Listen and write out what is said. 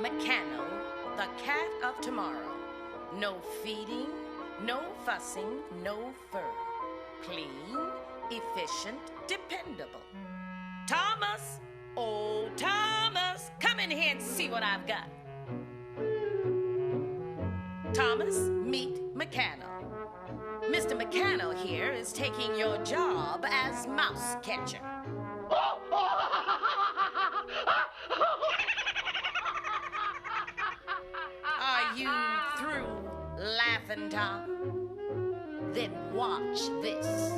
Meccano, the cat of tomorrow. No feeding, no fussing, no fur. Clean, efficient, dependable. Thomas! Oh, Thomas! Come in here and see what I've got. Thomas, meet Meccano. Mr. Meccano here is taking your job as mouse catcher. Are you through laughing, Tom? Then watch this.